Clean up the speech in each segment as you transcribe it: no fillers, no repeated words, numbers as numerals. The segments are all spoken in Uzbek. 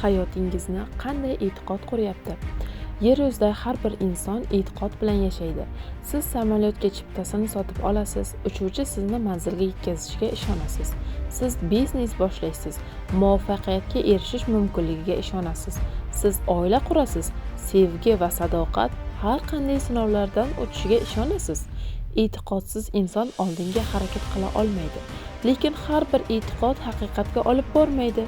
hayotingizni qanday e'tiqod quryapti? Yer yuzida har bir inson e'tiqod bilan yashaydi. Siz samolyotga chiptasini sotib olasiz, uchuvchi sizni manzilga yetkazishiga ishonasiz. Siz biznes boshlaysiz, muvaffaqiyatga erishish mumkinligiga ishonasiz. Siz oila qurasiz, sevgi va sadoqat har qanday sinovlardan o'tishiga ishonasiz. E'tiqodsiz inson oldinga harakat qila olmaydi. Lekin har bir e'tiqod haqiqatga olib bormaydi.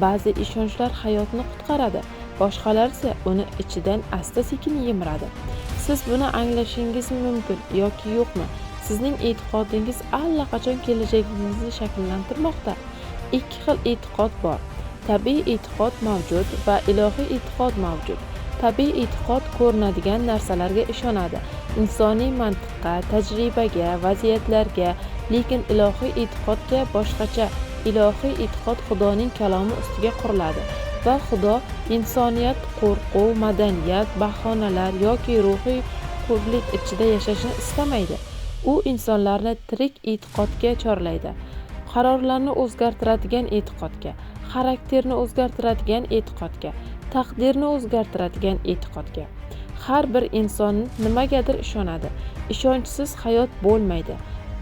Ba'zi ishonchlar hayotni qutqaradi, boshqalar esa uni ichidan asta-sekin yemiradi. Siz buni anglashingiz mumkin yoki yo'qmi? Sizning e'tiqodingiz allaqachon kelajagingizni shakllantirmoqda. Ikki xil e'tiqod bor. Tabiiy e'tiqod mavjud va ilohiy e'tiqod mavjud. Tabiiy e'tiqod ko'rinadigan narsalarga ishonadi, insoniy mantiqqa, tajribaga, vaziyatlarga, lekin ilohiy e'tiqodga boshqacha. Ilohiy e'tiqod Xudoning kalomi ustiga quriladi va Xudo insoniyat qo'rquv, madaniyat, bahonalar yoki ruhiy qullik ichida yashashni istamaydi. U insonlarni tirik e'tiqodga chorlaydi. Qarorlarni o'zgartiradigan e'tiqodga, xarakterni o'zgartiradigan e'tiqodga, taqdirni o'zgartiradigan e'tiqodga. Har bir inson nimagadir ishonadi. Ishonchsiz hayot bo'lmaydi.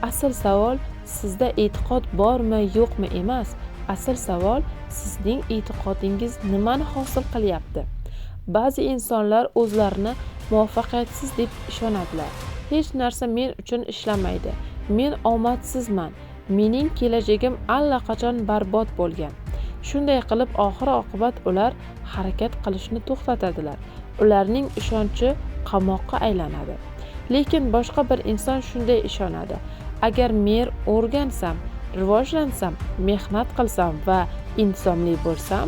Asl savol sizda e'tiqod bormi, yo'qmi emas. Asl savol sizning e'tiqodingiz nimani hosil qilyapti. Ba'zi insonlar o'zlarini muvaffaqiyatsiz deb ishonadilar. Hech narsa men uchun ishlamaydi. Men omadsizman. Mening kelajagim allaqachon barbod bo'lgan. Shunday qilib oxir-oqibat ular harakat qilishni to'xtatadilar. Ularning ishonchi qamoqqa aylanadi. Lekin boshqa bir inson shunday ishonadi. Agar men o'rgansam, rivojlansam, mehnat qilsam va insonli bo'lsam,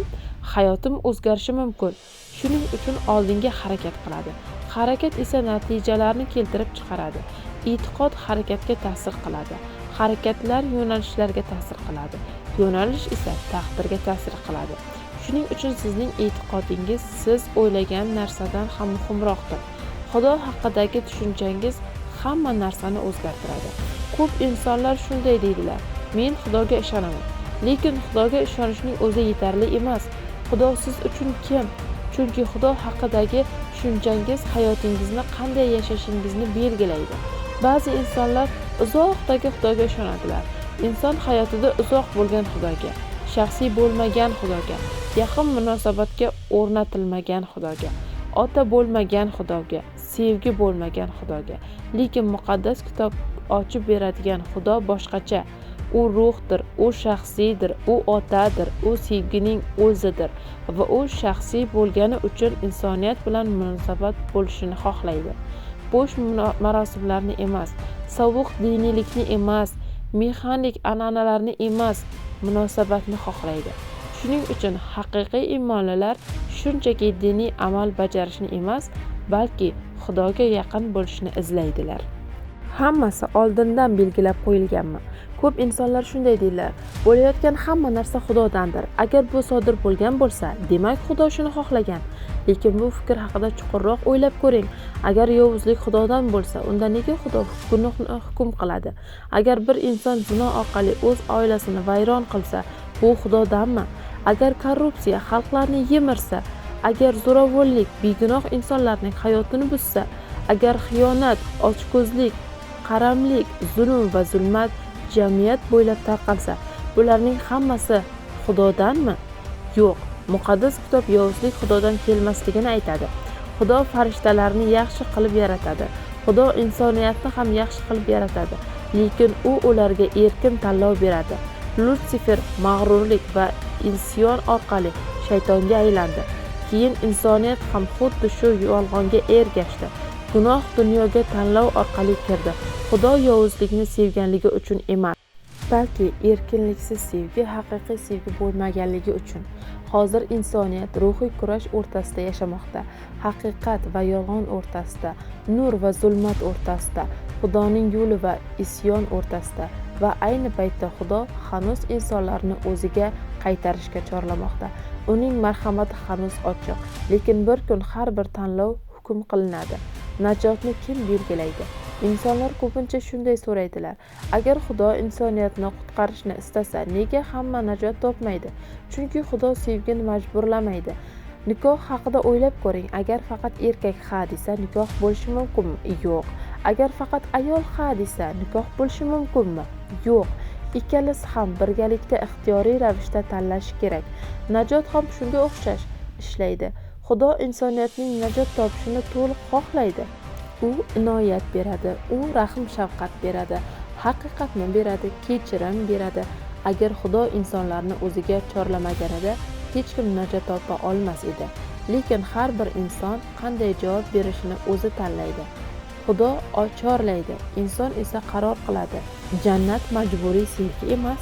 hayotim o'zgarishi mumkin. Shuning uchun oldinga harakat qiladi. Harakat esa natijalarni keltirib chiqaradi. E'tiqod harakatga ta'sir qiladi. Harakatlar yo'nalishlarga ta'sir qiladi. Yo'nalish esa taqdirga ta'sir qiladi. Shuning uchun sizning e'tiqodingiz siz o'ylagan narsadan ham muhimroqdir. Xudo haqidagi tushunchangiz hamma narsani o'zgartiradi. Ko'p insonlar shunday deydilar: men Xudoga ishonaman. Lekin Xudoga ishonishning o'zi yetarli emas. Xudo siz uchun kim? Chunki Xudo haqidagi tushunchangiz hayotingizni qanday yashashingizni belgilaydi. Ba'zi insonlar uzoqdagi Xudoga ishonadilar. Inson hayotida uzoq bo'lgan Xudoga, shaxsiy bo'lmagan Xudoga, yaqin munosabatga o'rnatilmagan Xudoga, ota bo'lmagan Xudoga, sevgi bo'lmagan Xudoga. Lekin muqaddas kitob ochib beradigan Xudo boshqacha. U ruhdir, u shaxsiydir, u otadir, u sevgining o'zidir va u shaxsiy bo'lgani uchun insoniyat bilan munosabat bo'lishini xohlaydi. Bo'sh marosimlarni emas, sovuq diniylikni emas, mexanik an'analarni emas, munosabatni xohlaydi. Shuning uchun haqiqiy iymonlilar shunchaki diniy amal bajarishni emas, balki Xudoga yaqin bo'lishni izlaydilar. Hammasi oldindan belgilab qo'yilganmi? Ko'p insonlar shunday deydilar: bo'layotgan hamma narsa Xudodandir. Agar bu sodir bo'lgan bo'lsa, demak Xudo shuni xohlagan. Lekin bu fikr haqida chuqurroq o'ylab ko'ring. Agar yovuzlik Xudodan bo'lsa, unda nega Xudo gunohni hukm qiladi? Agar bir inson zino orqali o'z oilasini vayron qilsa, bu Xudodanmi? Agar korrupsiya xalqlarni yemirsa, agar zo'ravonlik begunoh insonlarning hayotini buzsa, agar xiyonat, ochko'zlik, qaramlik, zulm va zulmat jamiyat bo'ylab tarqalsa, bularning hammasi Xudodanmi? Yo'q. Muqaddas kitob yovuzlik Xudodan kelmasligini aytadi. Xudo farishtalarni yaxshi qilib yaratadi. Xudo insoniyatni ham yaxshi qilib yaratadi. Lekin u ularga erkin tanlov beradi. Lutsifer mag'rurlik va isyon orqali shaytonga aylandi. Keyin insoniyat ham xuddi shu yolg'onga ergashdi. Gunoh dunyoga tanlov orqali kirdi. Xudo yovuzlikni sevganligi uchun emas, balki erkinliksiz sevgi haqiqiy sevgi bo'lmaganligi uchun. Hozir insoniyat ruhiy kurash o'rtasida yashamoqda. Haqiqat va yolg'on o'rtasida, nur va zulmat o'rtasida, Xudoning yo'li va isyon o'rtasida va ayni paytda Xudo hanuz insonlarni o'ziga qaytarishga chorlamoqda. Uning marhamati hanuz ochiq, lekin bir kun har bir tanlov hukm qilinadi. Najotni kim belgilaydi? Insonlar ko'pincha shunday so'raydilar: agar Xudo insoniyatni qutqarishni istasa, nega hamma najot topmaydi? Chunki Xudo sevgini majburlamaydi. Nikoh haqida o'ylab ko'ring. Agar faqat erkak ha desa, nikoh bo'lishi mumkinmi? Yo'q. Agar faqat ayol ha desa, nikoh bo'lishi mumkinmi? Yo'q. Ikkalasi ham birgalikda ixtiyoriy ravishda tanlashi kerak. Najot ham shunga o'xshash ishlaydi. Xudo insoniyatning najot topishini to'liq xohlaydi. U inoyat beradi, u rahm shafqat beradi, haqiqatni beradi, kechirim beradi. Agar Xudo insonlarni o'ziga chorlamaganida hech kim najot topa olmas edi. Lekin har bir inson qanday javob berishini o'zi tanlaydi. Xudo chorlaydi, inson esa qaror qiladi. Jannat majburiy sevgi emas,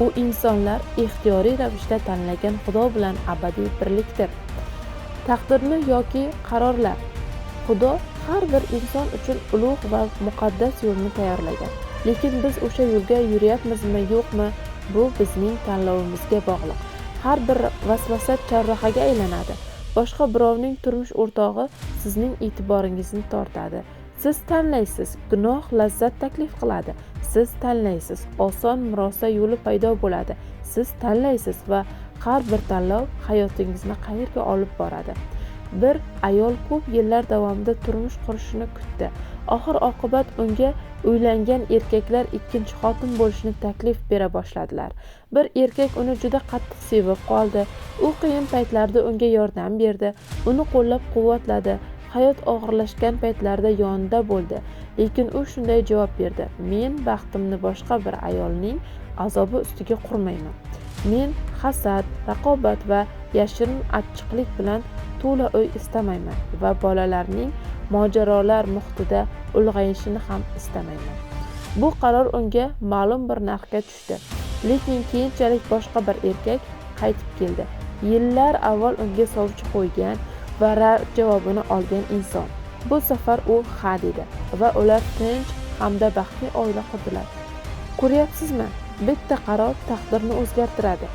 u insonlar ixtiyoriy ravishda tanlagan Xudo bilan abadiy birlikdir. Taqdirni yoki qarorlar. Xudo har bir inson uchun ulug' va muqaddas yo'lni tayyorlagan. Lekin biz o'sha yo'lga yuryapmizmi, yo'qmi, bu bizning tanlovimizga bog'liq. Har bir vasvasa chorrahaga aylanadi. Boshqa birovning turmush o'rtog'i sizning e'tiboringizni tortadi. Siz tanlaysiz, gunoh lazzat taklif qiladi. Siz tanlaysiz, oson murosa yo'li paydo bo'ladi. Siz tanlaysiz va har bir tanlov hayotingizni qayerga olib boradi. Bir ayol ko'p yillar davomida turmush qurishni kutdi. Oxir-oqibat unga uylangan erkaklar ikkinchi xotin bo'lishni taklif bera boshladilar. Bir erkak uni juda qattiq sevib qoldi. U qiyin paytlarda unga yordam berdi, uni qo'llab-quvvatladi. Hayot og'irlashgan paytlarda yonida bo'ldi. Lekin u shunday javob berdi: men baxtimni boshqa bir ayolning azobi ustiga qurmayman. Men hasad, raqobat va yashirin achchiqlik bilan to'la uy istamayman va bolalarning mojarolar muhitida ulg'ayishini ham istamayman. Bu qaror unga ma'lum bir narxga tushdi. Lekin keyinchalik boshqa bir erkak qaytib keldi. Yillar avval unga sovchi qo'ygan va rad javobini olgan inson. Bu safar u ha dedi va ular tinch hamda baxtli oila qurdilar. Ko'ryapsizmi? Bitta qaror taqdirni o'zgartiradi.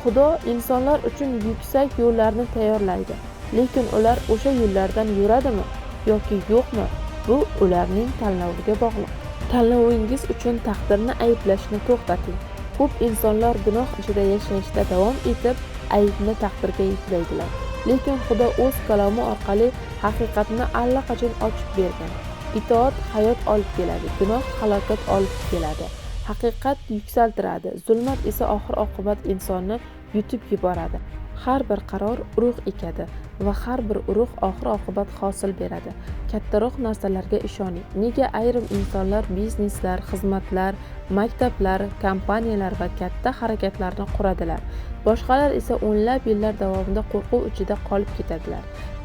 Xudo insonlar uchun yuksak yo'llarni tayyorlaydi. Lekin ular o'sha yo'llardan yuradimi yoki yo'qmi? Bu ularning tanloviga bog'liq. Tanlovingiz uchun taqdirni ayblashni to'xtating. Ko'p insonlar gunoh ichida yashashda davom etib, aybni taqdirga yuklaydilar. Lekin Xudo o'z kalomi orqali haqiqatni allaqachon ochib bergan. Itoat hayot olib keladi, gunoh halokat olib keladi. Haqiqat yuksaltiradi, zulmat esa oxir-oqibat insonni yutib yuboradi. Har bir qaror urug' ekadi va har bir urug' oxir-oqibat hosil beradi. Kattaroq narsalarga ishoning. Nega ayrim insonlar bizneslar, xizmatlar, maktablar, kompaniyalar va katta harakatlarni quradilar? Boshqalar esa o'nlab yillar davomida qo'rquv ichida qolib ketadilar.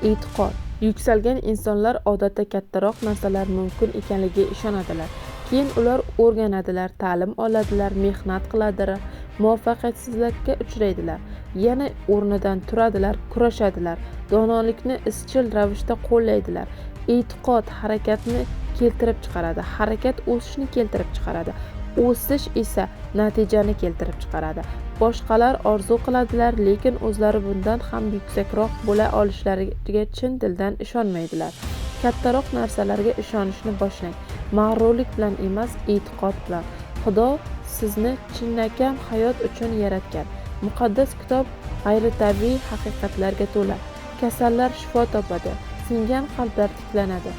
E'tiqod. Yuksalgan insonlar odatda kattaroq narsalar mumkin ekanligiga ishonadilar. Keyin ular o'rganadilar, ta'lim oladilar, mehnat qiladilar, muvaffaqiyatsizlikka uchraydilar. Yana o'rnidan turadilar, kurashadilar, donolikni izchil ravishda qo'llaydilar. E'tiqod harakatni keltirib chiqaradi, harakat o'sishni keltirib chiqaradi. O'sish esa natijani keltirib chiqaradi. Boshqalar orzu qiladilar, lekin o'zlari bundan ham yuksakroq bo'la olishlariga chin dildan ishonmaydilar. Kattaroq narsalarga ishonishni boshlang. Mag'rurlik bilan emas, e'tiqod bilan. Xudo sizni chinakam hayot uchun yaratgan. Muqaddas kitob g'ayritabiiy haqiqatlarga to'la. Kasallar shifo topadi, singan qalblar tiklanadi.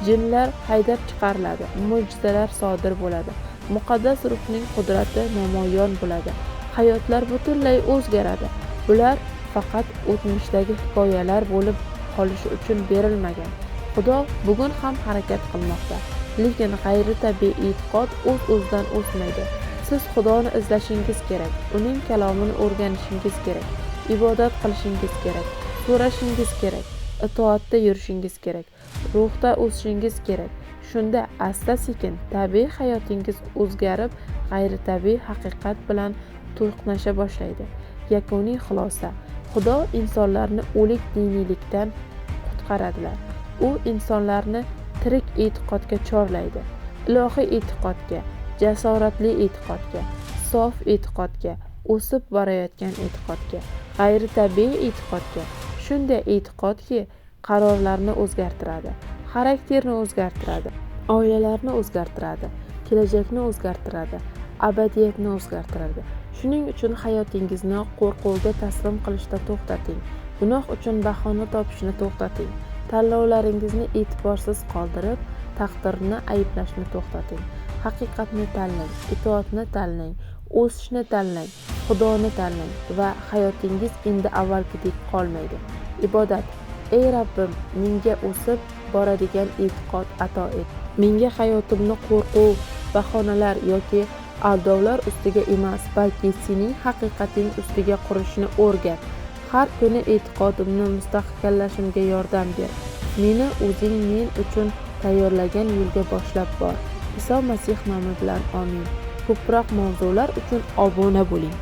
Jinlar haydab chiqariladi, mo'jizalar sodir bo'ladi. Muqaddas ruhning qudrati namoyon bo'ladi. Hayotlar butunlay o'zgaradi. Bular faqat o'tmishdagi hikoyalar bo'lib qolishi uchun berilmagan. Xudo bugun ham harakat qilmoqda. Lekin g'ayritabiiy e'tiqod o'z-o'zidan o'smaydi. Siz Xudoni izlashingiz kerak, uning kalomini o'rganishingiz kerak, ibodat qilishingiz kerak, so'rashingiz kerak, itoatda yurishingiz kerak, ruhda o'sishingiz kerak. Shunda asta-sekin tabiiy hayotingiz o'zgarib, g'ayritabiiy haqiqat bilan to'qnasha boshlaydi. Yakuniy xulosa: Xudo insonlarni o'lik diniylikdan qutqaradilar. U insonlarni tirik e'tiqodga chorlaydi. Ilohiy e'tiqodga, jasoratli e'tiqodga, sof e'tiqodga, o'sib borayotgan e'tiqodga, g'ayritabiiy e'tiqodga. Shunday e'tiqodki, qarorlarni o'zgartiradi, xarakterni o'zgartiradi, oilalarni o'zgartiradi, kelajakni o'zgartiradi, abadiyatni o'zgartiradi. Shuning uchun hayotingizni qo'rquvga taslim qilishdan to'xtating. Gunoh uchun bahona topishni to'xtating. Tanlovlaringizni e'tiborsiz qoldirib, taqdirni ayblashni to'xtating. Haqiqatni tanlang, itoatni tanlang, o'sishni tanlang, Xudoni tanlang va hayotingiz endi avvalgidek qolmaydi. Ibodat: ey Rabbim, menga o'sib boradigan e'tiqod ato et. Menga hayotimni qo'rquv, bahonalar yoki aldovlar ustiga emas, balki sening haqiqating ustiga qurishni o'rgat. Har kuni e'tiqodimni mustahkamlashimga yordam ber. Meni o'zing men uchun tayyorlagan yo'lga boshlab bor. Iso Masih nomi bilan amin. Ko'proq mavzular uchun obuna bo'ling.